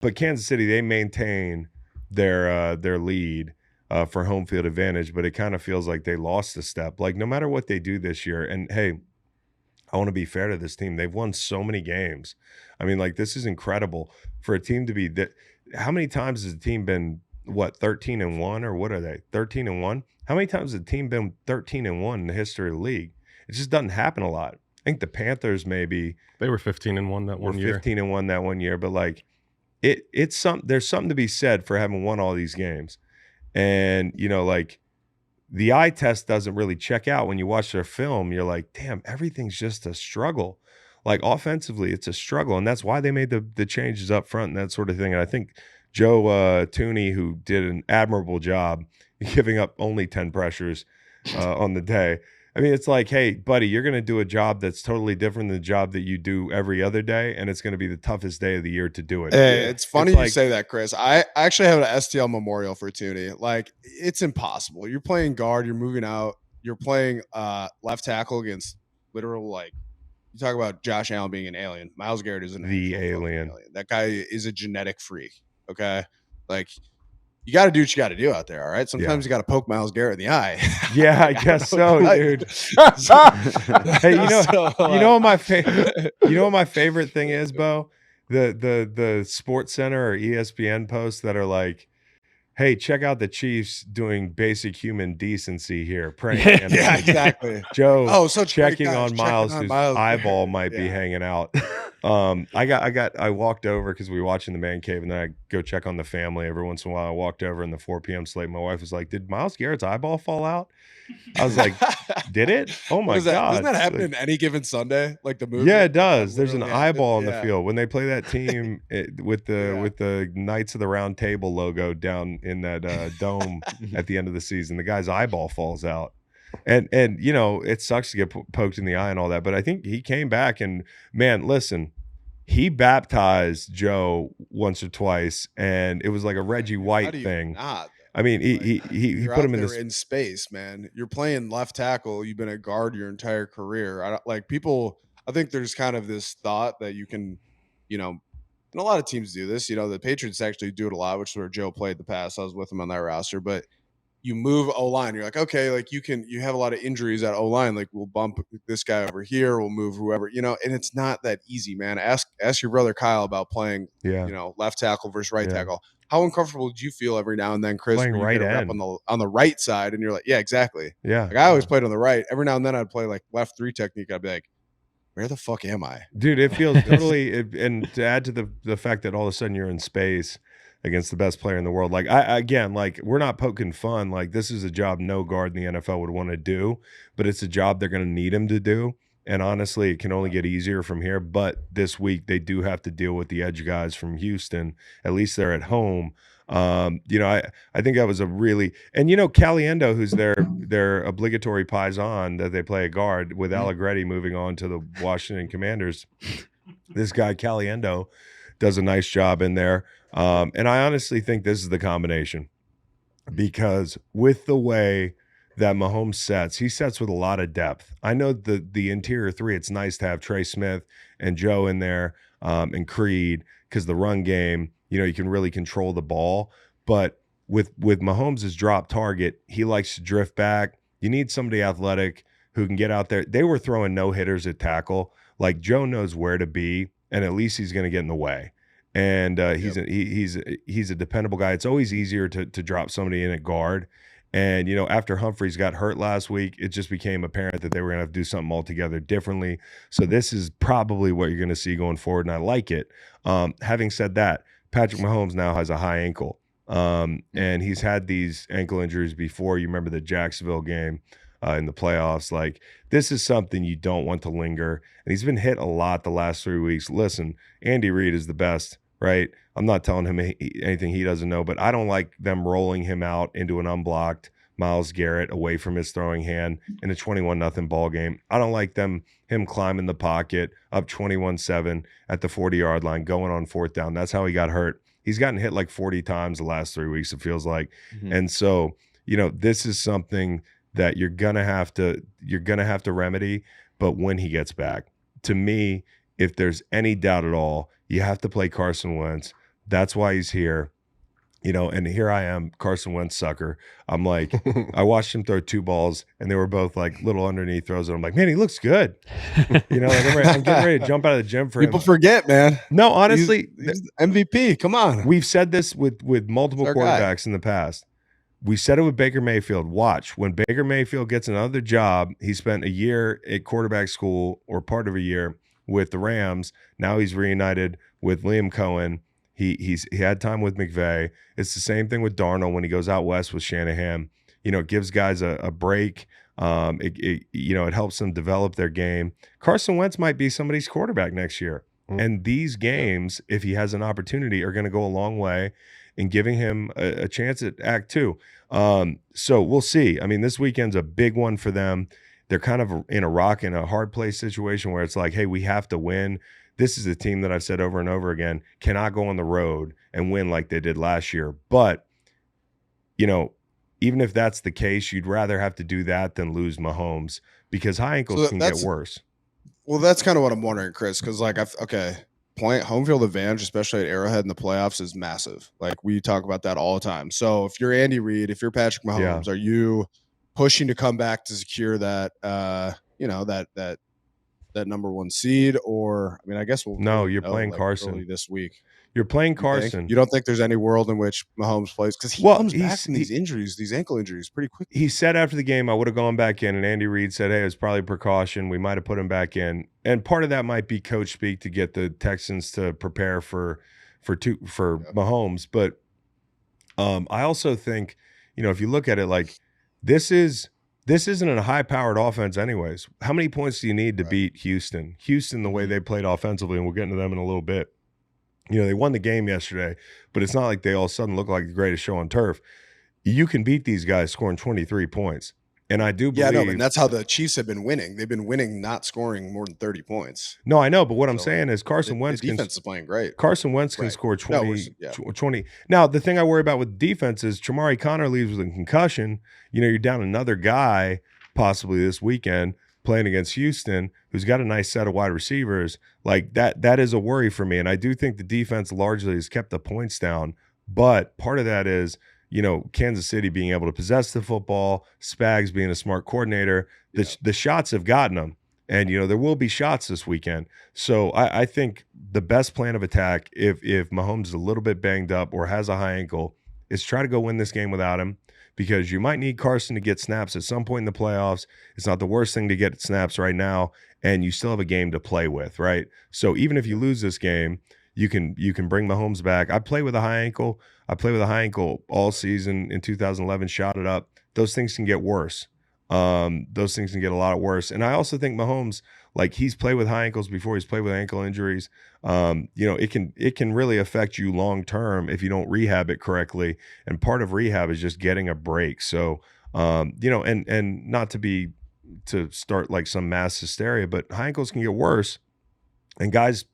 But Kansas City, they maintain their lead for home field advantage, but it kind of feels like they lost a step. Like no matter what they do this year, and hey, I want to be fair to this team. They've won so many games. I mean, like this is incredible for a team to be that. How many times has the team been 13-1 or what are they? 13-1? How many times has the team been 13-1 in the history of the league? It just doesn't happen a lot. I think the Panthers maybe they were 15-1 that one year. 15-1 that one year, but like it's there's something to be said for having won all these games. And like the eye test doesn't really check out when you watch their film. You're like, damn, everything's just a struggle. Like offensively, it's a struggle, and that's why they made the changes up front and that sort of thing. And I think Joe Toney, who did an admirable job giving up only 10 pressures on the day. I mean, it's like, hey, buddy, you're going to do a job that's totally different than the job that you do every other day, and it's going to be the toughest day of the year to do it. Hey, it's funny you say that, Chris. I actually have an STL memorial for Toney. Like, it's impossible. You're playing guard, you're moving out, you're playing left tackle against literal, like, you talk about Josh Allen being an alien. Myles Garrett is the alien. That guy is a genetic freak, okay? Like, you got to do what you got to do out there, all right? Sometimes you got to poke Myles Garrett in the eye. Yeah, I guess so, dude. Hey, you know what my favorite thing is, Bo? The Sports Center or ESPN posts that are like, hey, check out the Chiefs doing basic human decency here. Praying. Yeah, exactly. Joe checking on Myles, whose eyeball might be hanging out. I walked over because we were watching the man cave, and then I go check on the family every once in a while. I walked over in the 4 p.m. slate. My wife was like, did Myles Garrett's eyeball fall out? I was like, did it? Oh my God. Doesn't that happen in any given Sunday? Like the movie? Yeah, it does. There's an eyeball on the field. When they play that team with the Knights of the Round Table logo down in that dome at the end of the season, the guy's eyeball falls out. And it sucks to get poked in the eye and all that, but I think he came back and, man, listen, he baptized Joe once or twice, and it was like a Reggie White thing. I mean, he put him in space, man. You're playing left tackle. You've been a guard your entire career. I think there's kind of this thought that you can, and a lot of teams do this. The Patriots actually do it a lot, which is where Joe played the past. I was with him on that roster, but you move O-line. You're like, okay, like you have a lot of injuries at O-line. Like we'll bump this guy over here. We'll move whoever, and it's not that easy, man. Ask your brother Kyle about playing, left tackle versus right tackle. How uncomfortable did you feel every now and then, Chris? Playing right end on the right side, and you're like, yeah, exactly. Yeah. Like I always played on the right. Every now and then I'd play like left 3 technique. I'd be like, where the fuck am I? Dude, it feels totally and to add to the fact that all of a sudden you're in space against the best player in the world. Like we're not poking fun. Like this is a job no guard in the NFL would want to do, but it's a job they're going to need him to do. And honestly, it can only get easier from here. But this week they do have to deal with the edge guys from Houston. At least they're at home. I think that was a really, and Caliendo, who's their obligatory paisan that they play a guard with Allegretti moving on to the Washington Commanders. This guy Caliendo does a nice job in there. And I honestly think this is the combination, because with the way that Mahomes sets, he sets with a lot of depth. I know the interior 3, it's nice to have Trey Smith and Joe in there, and Reid, because the run game, you can really control the ball. But with Mahomes' drop target, he likes to drift back. You need somebody athletic who can get out there. They were throwing no-hitters at tackle. Like Joe knows where to be, and at least he's going to get in the way. And he's a dependable guy. It's always easier to drop somebody in at guard. And, after Humphreys got hurt last week, it just became apparent that they were going to have to do something altogether differently. So this is probably what you're going to see going forward, and I like it. Having said that, Patrick Mahomes now has a high ankle, and he's had these ankle injuries before. You remember the Jacksonville game in the playoffs. Like, this is something you don't want to linger. And he's been hit a lot the last 3 weeks. Listen, Andy Reid is the best, right? I'm not telling him anything he doesn't know, but I don't like them rolling him out into an unblocked Myles Garrett away from his throwing hand in a 21-0 ball game. I don't like him climbing the pocket up 21-7 at the 40-yard line, going on 4th down. That's how he got hurt. He's gotten hit like 40 times the last 3 weeks, it feels like. Mm-hmm. And so, this is something that you're gonna have to remedy, but when he gets back. To me, if there's any doubt at all, you have to play Carson Wentz. That's why he's here. And here I am, Carson Wentz sucker. I'm like, I watched him throw 2 balls, and they were both like little underneath throws. And I'm like, man, he looks good. Like I'm getting ready to jump out of the gym for People him. forget, man. No, honestly, he's MVP. Come on. We've said this with multiple quarterbacks in the past. We said it with Baker Mayfield. Watch, when Baker Mayfield gets another job, he spent a year at quarterback school or part of a year with the Rams. Now he's reunited with Liam Cohen. He had time with McVay. It's the same thing with Darnold when he goes out west with Shanahan. It gives guys a break. It helps them develop their game. Carson Wentz might be somebody's quarterback next year. And these games, if he has an opportunity, are going to go a long way in giving him a chance at Act 2. So we'll see. I mean, this weekend's a big one for them. They're kind of in a rock and a hard place situation where it's like, hey, we have to win. This is a team that I've said over and over again, cannot go on the road and win like they did last year. But, even if that's the case, you'd rather have to do that than lose Mahomes because high ankles can get worse. Well, that's kind of what I'm wondering, Chris, because playing home field advantage, especially at Arrowhead in the playoffs, is massive. Like we talk about that all the time. So if you're Andy Reid, if you're Patrick Mahomes, are you pushing to come back to secure that, that number 1 seed? Or, I mean, I guess you're playing Carson this week. You're playing Carson. You don't think there's any world in which Mahomes plays? Because he comes back from these injuries, these ankle injuries, pretty quickly. He said after the game, I would have gone back in, and Andy Reid said, hey, it's probably precaution. We might have put him back in. And part of that might be coach speak to get the Texans to prepare for Mahomes. But I also think, if you look at it, like this isn't a high-powered offense anyways. How many points do you need to beat Houston? Houston, the way they played offensively, and we'll get into them in a little bit. They won the game yesterday, but it's not like they all of a sudden look like the greatest show on turf. You can beat these guys scoring 23 points. And I do believe... and that's how the Chiefs have been winning. They've been winning not scoring more than 30 points. No, I know, but what I'm saying is Carson Wentz... The defense is playing great. Carson Wentz can score 20. Now, the thing I worry about with defense is Chamari Connor leaves with a concussion. You're down another guy possibly this weekend playing against Houston, who's got a nice set of wide receivers. Like that is a worry for me. And I do think the defense largely has kept the points down. But part of that is, Kansas City being able to possess the football, Spags being a smart coordinator. The shots have gotten them. And, there will be shots this weekend. So I think the best plan of attack, if Mahomes is a little bit banged up or has a high ankle, is try to go win this game without him. Because you might need Carson to get snaps at some point in the playoffs. It's not the worst thing to get snaps right now, and you still have a game to play with, right? So even if you lose this game, you can bring Mahomes back. I play with a high ankle. I played with a high ankle all season in 2011, shot it up. Those things can get worse. Those things can get a lot worse. And I also think Mahomes, like he's played with high ankles before. He's played with ankle injuries. It can really affect you long term if you don't rehab it correctly. And part of rehab is just getting a break. So, and not to start like some mass hysteria, but high ankles can get worse. And guys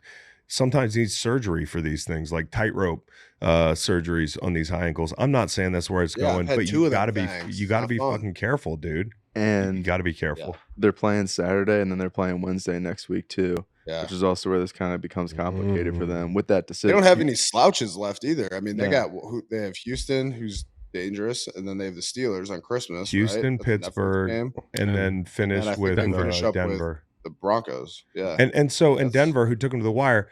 sometimes need surgery for these things, like tightrope surgeries on these high ankles. I'm not saying that's where it's going, but you gotta be fucking careful, dude. And you got to be careful. They're playing Saturday and then they're playing Wednesday next week too, which is also where this kind of becomes complicated for them with that decision. They don't have any slouches left either. I mean, they have Houston, who's dangerous, and then they have the Steelers on Christmas. Houston, Pittsburgh, and then finish with Denver. The Broncos, and Denver, who took them to the wire.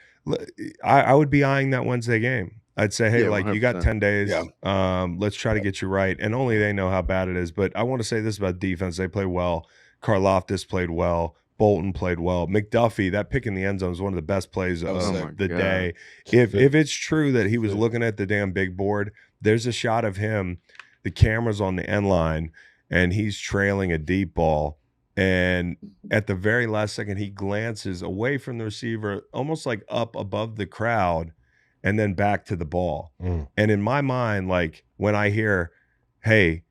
I would be eyeing that Wednesday game. I'd say, hey, 100%. You got 10 days. Let's try to get you right. And only they know how bad it is. But I want to say this about defense. They play well. Karlaftis played well. Bolton played well. McDuffie, that pick in the end zone was one of the best plays of the day. If it's true that he was looking at the damn big board, there's a shot of him, the camera's on the end line, and he's trailing a deep ball. And at the very last second, he glances away from the receiver, almost like up above the crowd, and then back to the ball. And in my mind, like when I hear, hey,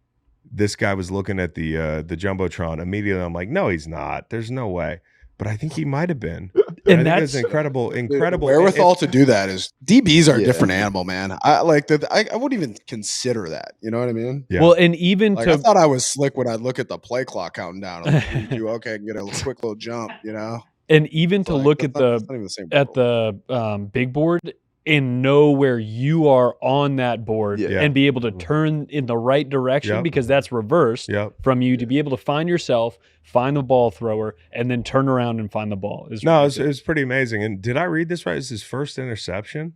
this guy was looking at the Jumbotron, immediately I'm like, no, he's not. There's no way. But I think he might have been. And that's incredible. Wherewithal to do that is DBs are a different animal, man. I wouldn't even consider that. You know what I mean? Yeah. Well, and even I thought I was slick when I look at the play clock counting down. I'm like, okay, I can get a quick little jump, you know? And even to look at the big board, and know where you are on that board and be able to turn in the right direction because that's reversed from you to be able to find yourself, find the ball thrower, and then turn around and find the ball. It was pretty amazing. And did I read this right? Is his first interception?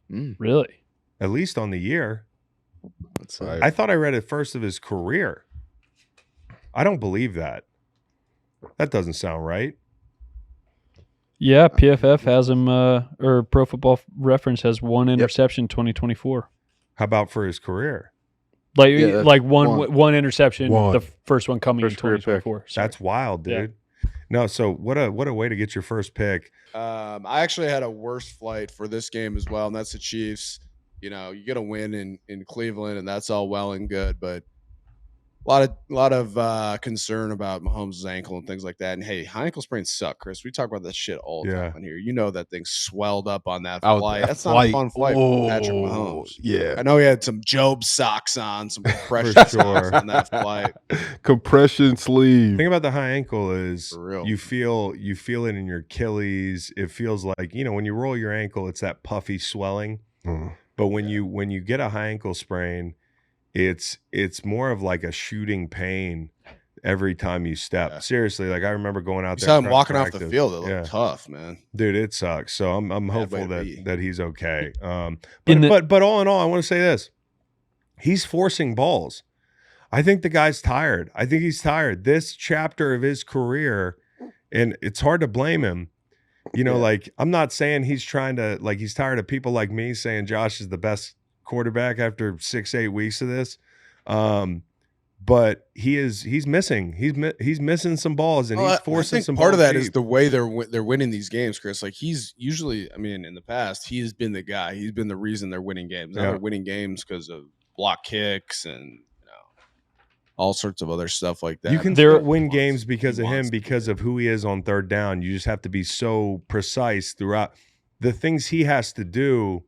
Really? At least on the year. Right. I thought I read it first of his career. I don't believe that. That doesn't sound right. Yeah, PFF has him, or Pro Football Reference has one interception 2024. How about for his career? Like one interception, the first one coming in 2024. That's wild, dude. Yeah. No, so what a way to get your first pick. I actually had a worse flight for this game as well, and that's the Chiefs. You know, you get a win in Cleveland, and that's all well and good, but a lot of concern about Mahomes' ankle and things like that. And hey, high ankle sprains suck, Chris. We talk about this shit all the time on here. You know that thing swelled up on that flight. That's not a fun flight for Patrick Mahomes. Yeah, I know he had some Job socks on, some compression socks on that flight. Compression sleeve. The thing about the high ankle is you feel it in your Achilles. It feels like, you know, when you roll your ankle, it's that puffy swelling. But when you get a high ankle sprain, it's more of like a shooting pain every time you step. Yeah. Seriously, like I remember going out there. Saw him walking off the field. It looked tough, man. Dude, it sucks. So I'm hopeful that he's okay. But all in all, I want to say this: he's forcing balls. I think the guy's tired. I think he's tired. This chapter of his career, and it's hard to blame him. You know, like I'm not saying he's trying to he's tired of people like me saying Josh is the best quarterback after 6-8 weeks of this, but he's missing missing some balls, and he's forcing some part of that deep. Is the way they're winning these games, Chris. Like he's usually, I mean, in the past he's been the guy, he's been the reason they're winning games. Now they're winning games because of block kicks and all sorts of other stuff like that. You can still win games because of him, because of who he is on third down. You just have to be so precise throughout the things he has to do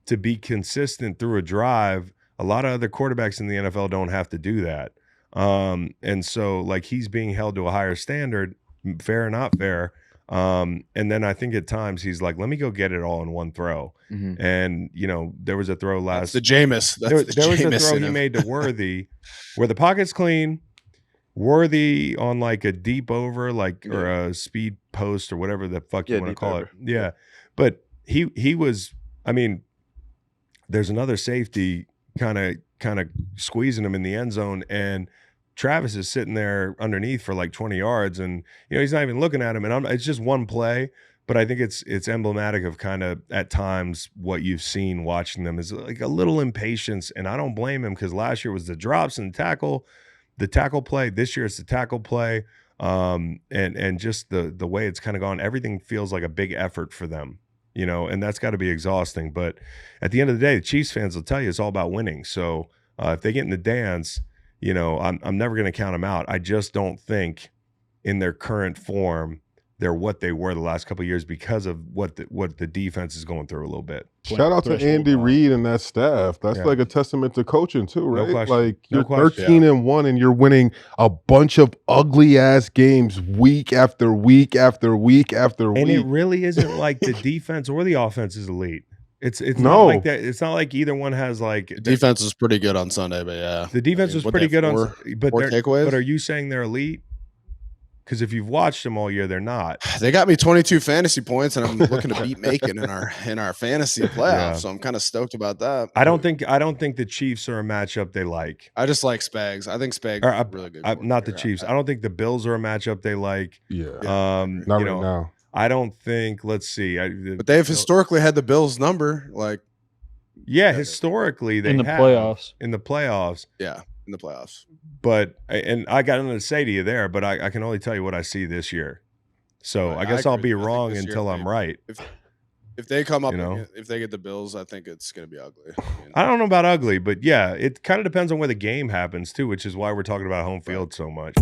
to be consistent through a drive. A lot of other quarterbacks in the NFL don't have to do that. And so like he's being held to a higher standard, fair or not fair. And then I think at times he's like, let me go get it all in one throw. And, you know, there was a throw last. That's the Jameis. There was a throw he made to Worthy where the pocket's clean. Worthy on like a deep over, or a speed post or whatever the fuck you want to call it. Yeah. But he was, I mean, there's another safety kind of squeezing him in the end zone, and Travis is sitting there underneath for like 20 yards, and you know he's not even looking at him. And it's just one play, but I think it's emblematic of kind of at times what you've seen watching them is like a little impatience, and I don't blame him because last year was the drops and the tackle play. This year it's the tackle play, and just the way it's kind of gone. Everything feels like a big effort for them. You know, and that's got to be exhausting. But at the end of the day, the Chiefs fans will tell you it's all about winning. So if they get in the dance, you know, I'm never going to count them out. I just don't think in their current form they're what they were the last couple of years because of what the defense is going through a little bit. Shout out to Andy Reid and that staff. That's like a testament to coaching too, right? No question. Like you're 13-1 and you're winning a bunch of ugly ass games week after week after week after week. And it really isn't like the defense or the offense is elite. It's not like that. It's not like either one has like defense is pretty good on Sunday, but the defense was pretty good on. But are you saying they're elite? Because if you've watched them all year, they're not. They got me 22 fantasy points, and I'm looking to beat Macon in our fantasy playoffs. So I'm kind of stoked about that. I don't think the Chiefs are a matchup they like. I just like Spags. I think Spags is really good. Not the Chiefs. I don't think the Bills are a matchup they like. Yeah. Not right now. I don't think. Let's see. But they've historically had the Bills number. Historically they in the have playoffs. In the playoffs. Yeah. In the playoffs. But and I got nothing to say to you there, but I can only tell you what I see this year. So I guess I'll be wrong until I'm right. If they come up, if they get the Bills, I think it's going to be ugly. I don't know about ugly, but yeah, it kind of depends on where the game happens too, which is why we're talking about home field so much.